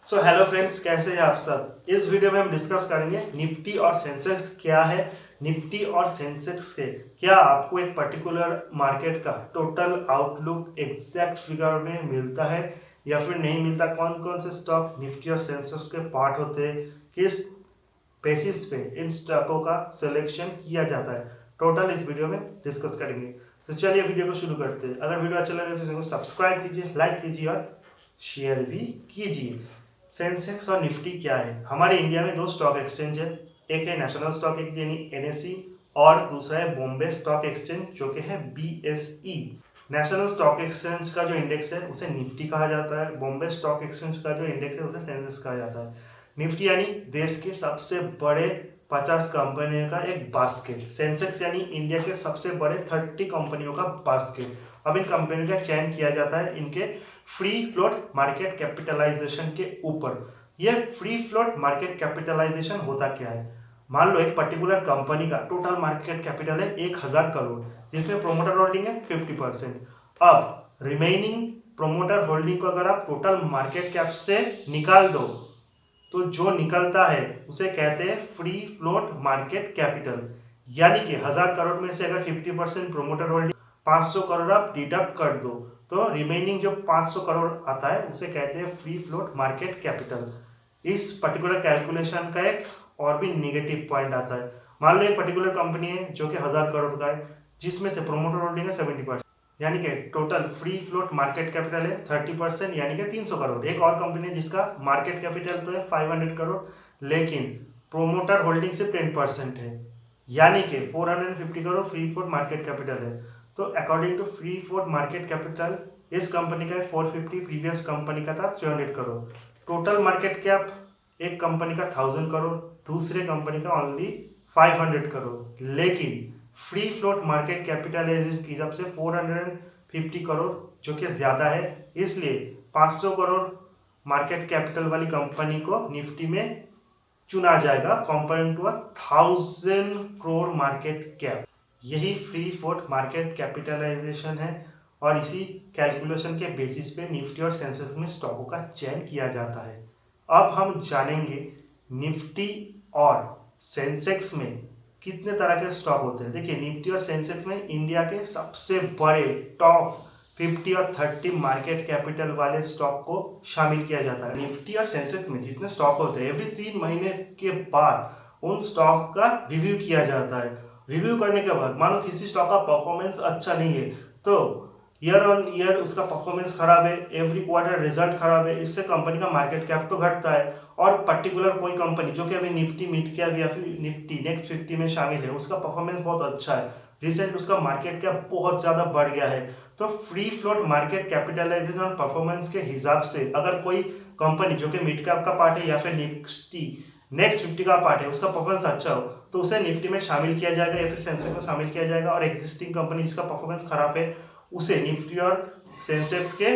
Hello friends, कैसे हैं आप सब। इस वीडियो में हम डिस्कस करेंगे निफ्टी और सेंसेक्स क्या है। निफ्टी और सेंसेक्स के क्या आपको एक पर्टिकुलर मार्केट का टोटल आउटलुक एग्जैक्ट फिगर में मिलता है या फिर नहीं मिलता। कौन कौन से स्टॉक निफ्टी और सेंसेक्स के पार्ट होते हैं, किस बेसिस पे इन स्टॉकों का सिलेक्शन किया जाता है, टोटल इस वीडियो में डिस्कस करेंगे। तो चलिए वीडियो को शुरू करते हैं। अगर वीडियो अच्छा लगे तो चैनल को सब्सक्राइब कीजिए, लाइक कीजिए और शेयर भी कीजिए। सेंसेक्स और निफ्टी क्या है। हमारे इंडिया में दो स्टॉक एक्सचेंज है, एक है नेशनल स्टॉक एक्सचेंज यानी एनएसई और दूसरा है बॉम्बे स्टॉक एक्सचेंज जो कि है बीएसई। नेशनल स्टॉक एक्सचेंज का जो इंडेक्स है उसे निफ्टी कहा जाता है, बॉम्बे स्टॉक एक्सचेंज का जो इंडेक्स है उसे सेंसेक्स कहा जाता है। निफ्टी यानी देश के सबसे बड़े 50 कंपनियों का एक बास्केट, सेंसेक्स यानी इंडिया के सबसे बड़े 30 कंपनियों का बास्केट। अब इन कंपनियों का चयन किया जाता है इनके फ्री फ्लोट मार्केट कैपिटलाइजेशन के ऊपर। यह फ्री फ्लोट मार्केट कैपिटलाइजेशन होता क्या है। मान लो एक पर्टिकुलर कंपनी का टोटल मार्केट कैपिटल है 1000 करोड़, जिसमें प्रोमोटर होल्डिंग है 50%। अब रिमेनिंग प्रोमोटर होल्डिंग को अगर आप टोटल मार्केट कैप से निकाल दो तो जो निकलता है उसे कहते हैं फ्री फ्लोट मार्केट कैपिटल। यानी कि 1000 करोड़ में से अगर 50% प्रोमोटर होल्डिंग 500 करोड़ आप डिडक्ट कर दो तो रिमेनिंग जो 500 करोड़ आता है उसे कहते हैं फ्री फ्लोट मार्केट कैपिटल। इस पर्टिकुलर कैलकुलेशन का एक और भी निगेटिव पॉइंट आता है। मान लो एक पर्टिकुलर कंपनी है जो कि 1000 करोड़ का है, जिसमें से प्रोमोटर होल्डिंग है 70%, यानी कि total free float market capital है 30%, यानी कि 300 करोड़। एक और कंपनी है जिसका मार्केट कैपिटल तो है 500 करोड़, लेकिन प्रोमोटर होल्डिंग सिर्फ 10% है, यानी कि 450 crore free float market capital है। तो according to free float market capital इस कंपनी का 450, प्रीवियस कंपनी का था 300 करोड़। टोटल मार्केट कैप एक कंपनी का 1000 करोड़, दूसरे कंपनी का ओनली 500 करोड़, लेकिन फ्री फ्लोट मार्केट कैपिटलाइजेशन की हिसाब से 450 करोड़ जो कि ज्यादा है, इसलिए 500 करोड़ मार्केट कैपिटल वाली कंपनी को निफ्टी में चुना जाएगा compare to 1000 crore market cap. यही फ्री फ्लोट मार्केट कैपिटलाइजेशन है और इसी कैलकुलेशन के बेसिस पे निफ्टी और सेंसेक्स में स्टॉकों का चयन किया जाता है। अब हम जानेंगे निफ्टी और सेंसेक्स में कितने तरह के स्टॉक होते हैं। देखिए, निफ्टी और सेंसेक्स में इंडिया के सबसे बड़े टॉप 50 और 30 मार्केट कैपिटल वाले स्टॉक को शामिल किया जाता है। निफ्टी और सेंसेक्स में जितने स्टॉक होते हैं, एवरी 3 महीने के बाद उन स्टॉक का रिव्यू किया जाता है। रिव्यू करने के बाद मानो किसी स्टॉक का परफॉर्मेंस अच्छा नहीं है तो ईयर ऑन ईयर उसका परफॉर्मेंस खराब है, एवरी क्वार्टर रिजल्ट खराब है, इससे कंपनी का मार्केट कैप तो घटता है। और पर्टिकुलर कोई कंपनी जो कि अभी निफ्टी मिड कैप या फिर निफ्टी नेक्स्ट 50 में शामिल है, उसका परफॉर्मेंस बहुत अच्छा है, रिसेंट उसका मार्केट कैप बहुत ज्यादा बढ़ गया है, तो फ्री फ्लोट मार्केट कैपिटलाइजेशन और परफॉर्मेंस के हिसाब से अगर कोई कंपनी जो कि मिड कैप का पार्ट है या फिर निफ्टी नेक्स्ट 50 का पार्ट है, उसका परफॉर्मेंस अच्छा हो तो उसे निफ्टी में शामिल किया जाएगा या फिर सेंसेक्स में शामिल किया जाएगा। और एग्जिस्टिंग कंपनी जिसका परफॉर्मेंस खराब है उसे निफ्टी और सेंसेक्स के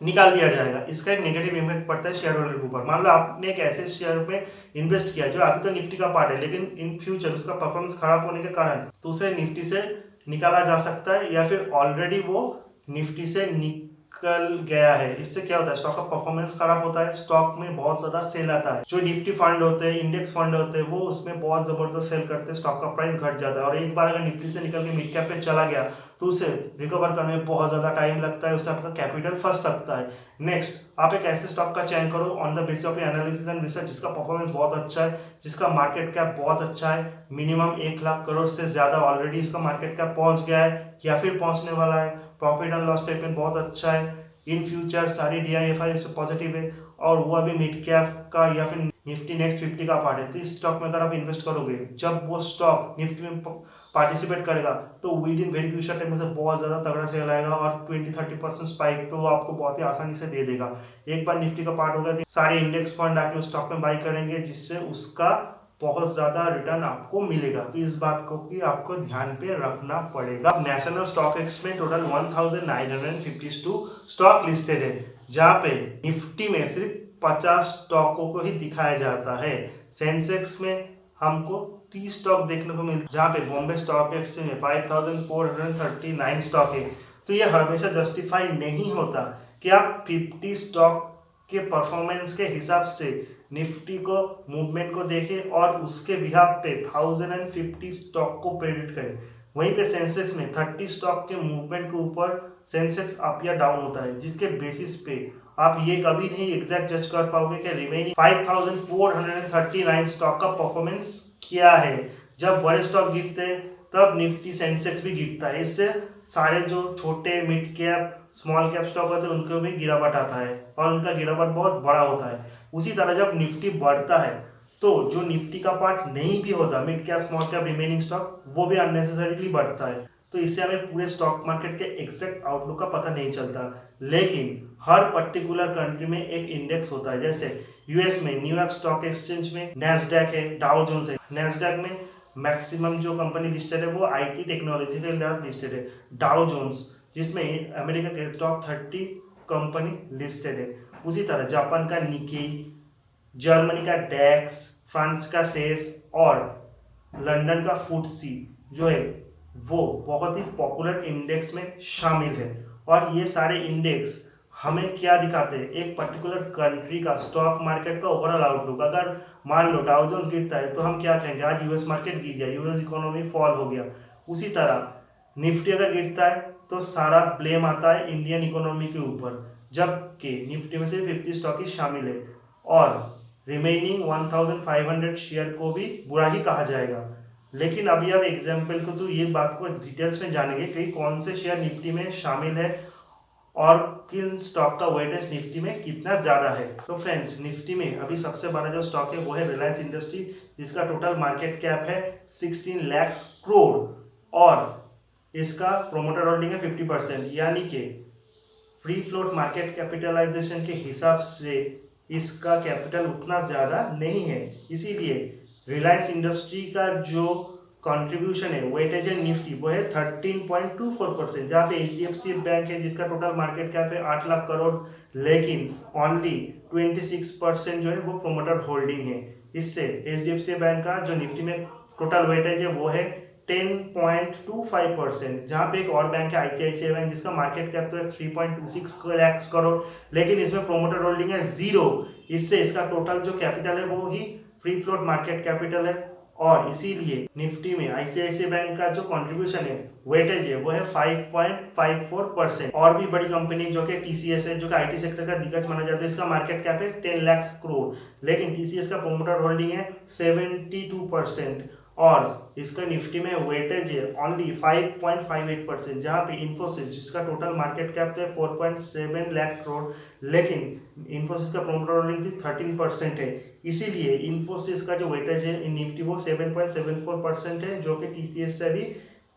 निकाल दिया जाएगा। इसका एक नेगेटिव इम्पैक्ट पड़ता है शेयर होल्डर के ऊपर। मान लो आपने एक ऐसे शेयर में इन्वेस्ट किया जो अभी तो निफ्टी का पार्ट है, लेकिन इन फ्यूचर उसका परफॉर्मेंस खराब होने के कारण तो उसे निफ्टी से निकाला जा सकता है या फिर ऑलरेडी वो निफ्टी से निकल गया है। इससे क्या होता है, स्टॉक का परफॉर्मेंस खराब होता है, स्टॉक में बहुत ज्यादा सेल आता है। जो निफ्टी फंड होते हैं, इंडेक्स फंड होते हैं, वो उसमें बहुत जबरदस्त सेल करते हैं, स्टॉक का प्राइस घट जाता है और एक बार अगर निफ्टी से निकल के मिड कैप पे चला गया तो उसे रिकवर करने में बहुत ज़्यादा टाइम लगता है, उससे आपका कैपिटल फंस सकता है। नेक्स्ट, आप एक ऐसे स्टॉक का चयन करो on the basis of analysis and research जिसका परफॉर्मेंस बहुत अच्छा है, जिसका मार्केट कैप बहुत अच्छा है, मिनिमम 1 लाख करोड़ से ज़्यादा ऑलरेडी इसका मार्केट कैप पहुंच गया है या फिर पहुंचने वाला है, प्रॉफिट एंड लॉस स्टेटमेंट बहुत अच्छा है, इन फ्यूचर सारी DIFI इससे पॉजिटिव है और वो अभी मिड कैप का या फिर निफ्टी नेक्स्ट 50 का पार्ट है। तो इस स्टॉक में अगर आप इन्वेस्ट करोगे, जब वो स्टॉक निफ्टी में पार्टिसिपेट करेगा तो with in very future time में से बहुत ज़्यादा तगड़ा सेल आएगा और 20-30% स्पाइक तो वो आपको बहुत ही आसानी से दे देगा। एक बार निफ्टी का पार्ट होगा तो सारे इंडेक्स फंड आके उस स्टॉक में बाई करेंगे, जिससे उसका बहुत ज्यादा रिटर्न आपको मिलेगा। तो इस बात को कि आपको ध्यान पे रखना पड़ेगा। नेशनल स्टॉक एक्सचेंज में टोटल 1952 स्टॉक लिस्टेड है, जहां पे निफ्टी में सिर्फ 50 स्टॉकों को ही दिखाया जाता है। सेंसेक्स में हमको 30 स्टॉक देखने को मिलते, जहां पे बॉम्बे स्टॉक एक्सचेंज में 5439 स्टॉक है। तो ये हमेशा जस्टिफाई नहीं होता कि आप 50 स्टॉक के परफॉर्मेंस के हिसाब से निफ्टी को मूवमेंट को देखें और उसके बिहाफ पे 1050 स्टॉक को प्रेडिक्ट करें। वहीं पे सेंसेक्स में 30 स्टॉक के मूवमेंट के ऊपर सेंसेक्स अप या डाउन होता है, जिसके बेसिस पे आप ये कभी नहीं एग्जैक्ट जज कर पाओगे कि रिमेनिंग 5439 स्टॉक का परफॉर्मेंस क्या है। जब बड़े स्टॉक गिरते हैं तब निफ्टी सेंसेक्स भी गिरता है, इससे सारे जो छोटे mid cap small cap stock होते हैं उनको भी गिरावट आता है और उनका गिरावट बहुत बड़ा होता है। उसी तरह जब निफ्टी बढ़ता है तो जो निफ्टी का पार्ट नहीं भी होता, mid cap small cap remaining stock, वो भी अननेसेसरीली बढ़ता है। तो इससे हमें पूरे स्टॉक मार्केट के एग्जैक्ट आउटलुक का पता नहीं चलता। लेकिन हर पर्टिकुलर कंट्री में एक इंडेक्स होता है। जैसे यूएस में न्यूयॉर्क स्टॉक एक्सचेंज में नैस्डैक है, डाउ जोन्स है। नैस्डैक में मैक्सिमम जो कंपनी लिस्टेड है वो आईटी टेक्नोलॉजी के लिए लिस्टेड है। डाउ जोन्स जिसमें अमेरिका के टॉप 30 कंपनी लिस्टेड है। उसी तरह जापान का निकेई, जर्मनी का डैक्स, फ्रांस का सेस और लंदन का फुटसी जो है वो बहुत ही पॉपुलर इंडेक्स में शामिल है। और ये सारे इंडेक्स हमें क्या दिखाते हैं, एक पर्टिकुलर कंट्री का स्टॉक मार्केट का ओवरऑल आउटलुक। अगर मान लो डाउ जोन्स गिरता है तो हम क्या कहेंगे, आज यूएस मार्केट गिर गया, यूएस इकोनॉमी फॉल हो गया। उसी तरह निफ्टी अगर गिरता है तो सारा ब्लेम आता है इंडियन इकोनॉमी के ऊपर, जबकि निफ्टी में से 50 स्टॉक ही शामिल है और रिमेनिंग 1500 शेयर को भी बुरा ही कहा जाएगा। लेकिन अभी आप एग्जाम्पल को तो ये बात को डिटेल्स में जानेंगे कि कौन से शेयर निफ्टी में शामिल है और किन स्टॉक का वेटेज निफ्टी में कितना ज़्यादा है। तो फ्रेंड्स, निफ्टी में अभी सबसे बड़ा जो स्टॉक है वो है रिलायंस इंडस्ट्री, जिसका टोटल मार्केट कैप है 16 लाख करोड़ और इसका प्रोमोटर होल्डिंग है 50%, यानी कि फ्री फ्लोट मार्केट कैपिटलाइजेशन के हिसाब से इसका कैपिटल उतना ज़्यादा नहीं है। इसीलिए रिलायंस इंडस्ट्री का जो कंट्रीब्यूशन है वेटेज है निफ्टी वो है 13.24%, जहाँ पे HDFC बैंक है जिसका टोटल मार्केट कैप है 8 लाख करोड़, लेकिन ओनली 26% जो है वो प्रोमोटर होल्डिंग है। इससे HDFC बैंक का जो निफ्टी में टोटल वेटेज है वो है 10.25%, जहाँ पे एक और बैंक है ICICI बैंक जिसका मार्केट कैप तो है 3.26 लाख करोड़, लेकिन इसमें प्रोमोटर होल्डिंग है 0। इससे इसका टोटल जो कैपिटल है वो ही फ्री फ्लोट मार्केट कैपिटल है और इसीलिए निफ्टी में ICICI बैंक का जो कंट्रीब्यूशन है वेटेज है वो है 5.54%। और भी बड़ी कंपनी जो कि TCS है, जो कि IT सेक्टर का दिग्गज माना जाता है, इसका मार्केट कैप है 10 लाख करोड़, लेकिन TCS का प्रोमोटर होल्डिंग है 72% और इसका निफ्टी में वेटेज है ओनली 5.58%, जहाँ पे इन्फोसिस जिसका टोटल मार्केट कैप है 4.7 लाख करोड़, लेकिन इन्फोसिस का प्रोमोटर होल्डिंग थी 13% है। इसीलिए इन्फोसिस का जो वेटेज है इन निफ्टी वो 7.74% है, जो कि TCS से भी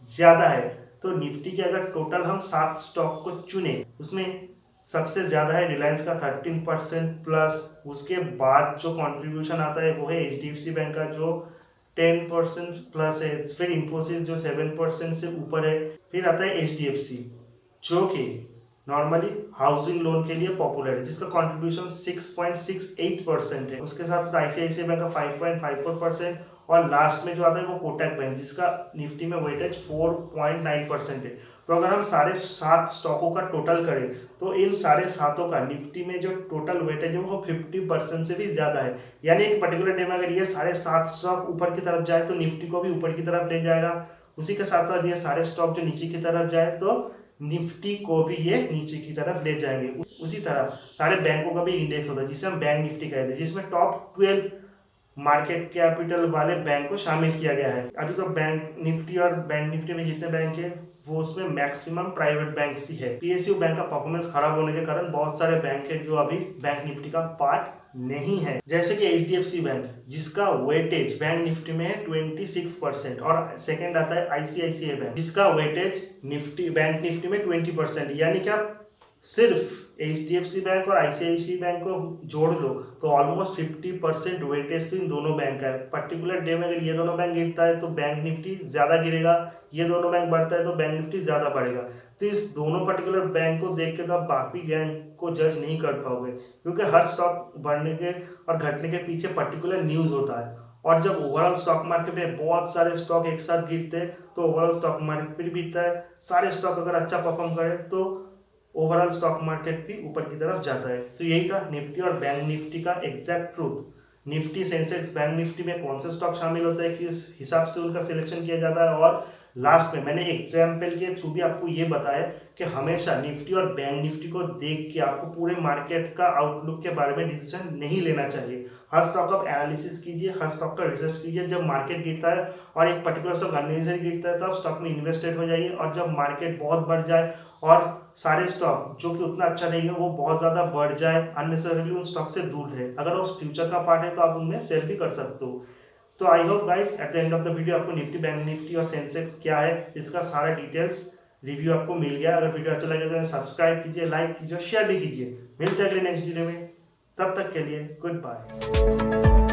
ज़्यादा है। तो निफ्टी के अगर टोटल हम 7 स्टॉक को चुने उसमें सबसे ज़्यादा है रिलायंस का 13% प्लस, उसके बाद जो कंट्रीब्यूशन आता है वो है HDFC बैंक का जो 10% प्लस है, फिर इन्फोसिस जो 7% से ऊपर है, फिर आता है HDFC जो कि नॉर्मली हाउसिंग लोन के लिए पॉपुलर है जिसका कंट्रीब्यूशन 6.68% है। उसके साथ साथ ICICI बैंक का 5.54% और लास्ट में जो आता है वो कोटक बैंक जिसका निफ्टी में वेटेज 4.9% है। तो अगर हम सारे 7 स्टॉकों का टोटल करें तो इन सारे सातों का निफ्टी में जो टोटल वेटेज है वो 50% से भी ज़्यादा है। यानी एक पर्टिकुलर डे में अगर ये सारे 7 स्टॉक ऊपर की तरफ जाए तो निफ्टी को भी ऊपर की तरफ ले जाएगा, उसी के साथ साथ ये सारे स्टॉक जो नीचे की तरफ जाए तो निफ्टी को भी ये नीचे की तरफ ले जाएंगे। उसी तरह सारे बैंकों का भी इंडेक्स होता है जिसे हम बैंक निफ्टी कहते हैं, जिसमें टॉप 12 मार्केट कैपिटल वाले बैंक को शामिल किया गया है। अभी तो बैंक निफ्टी और बैंक निफ्टी में जितने बैंक है वो उसमें मैक्सिमम प्राइवेट बैंक ही है। PSU बैंक का परफॉर्मेंस खराब होने के कारण बहुत सारे बैंक है जो अभी बैंक निफ्टी का पार्ट नहीं है, जैसे कि HDFC बैंक जिसका वेटेज बैंक निफ्टी में है 26% और सेकंड आता है ICICI बैंक जिसका वेटेज निफ्टी बैंक निफ्टी में 20%, यानी कि आप सिर्फ HDFC बैंक और ICICI बैंक को जोड़ लो तो ऑलमोस्ट 50% वेटेज तो इन दोनों बैंक का है। पर्टिकुलर डे में अगर ये दोनों बैंक गिरता है तो बैंक निफ्टी ज़्यादा गिरेगा, ये दोनों बैंक बढ़ता है तो बैंक निफ्टी ज़्यादा बढ़ेगा। तो इस दोनों पर्टिकुलर बैंक को देख के तो आप बाकी बैंक को जज नहीं कर पाओगे, क्योंकि हर स्टॉक बढ़ने के और घटने के पीछे पर्टिकुलर न्यूज़ होता है। और जब ओवरऑल स्टॉक मार्केट में बहुत सारे स्टॉक एक साथ गिरते हैं तो ओवरऑल स्टॉक मार्केट भी गिरता है। सारे स्टॉक अगर अच्छा परफॉर्म करे तो ओवरऑल स्टॉक मार्केट भी ऊपर की तरफ जाता है। तो यही था निफ्टी और बैंक निफ्टी का exact truth. Nifty, Sensex, bank Nifty में कौन से स्टॉक शामिल होते हैं, किस हिसाब से उनका सिलेक्शन किया जाता है, और लास्ट में मैंने एग्जाम्पल के थ्रू भी आपको ये बताया कि हमेशा निफ्टी और बैंक निफ्टी को देख के आपको पूरे मार्केट का आउटलुक के बारे में डिसीजन नहीं लेना चाहिए। हर स्टॉक आप एनालिसिस कीजिए, हर स्टॉक का रिसर्च कीजिए। जब मार्केट गिरता है और एक पर्टिकुलर स्टॉक अननेसेसरी गिरता है तो आप स्टॉक में इन्वेस्टेड हो जाइए, और जब मार्केट बहुत बढ़ जाए और सारे स्टॉक जो कि उतना अच्छा नहीं है वो बहुत ज़्यादा बढ़ जाए, अननेसेसरीली उन स्टॉक से दूर रहे। अगर वो फ्यूचर का पार्ट है तो आप उनमें सेल भी कर सकते हो। तो I hope guys at the end of the video आपको निफ्टी, बैंक निफ्टी और सेंसेक्स क्या है इसका सारा डिटेल्स रिव्यू आपको मिल गया। अगर वीडियो अच्छा लगे तो सब्सक्राइब कीजिए, लाइक कीजिए, शेयर भी कीजिए। मिलते हैं अगले नेक्स्ट वीडियो में, तब तक के लिए गुड बाय।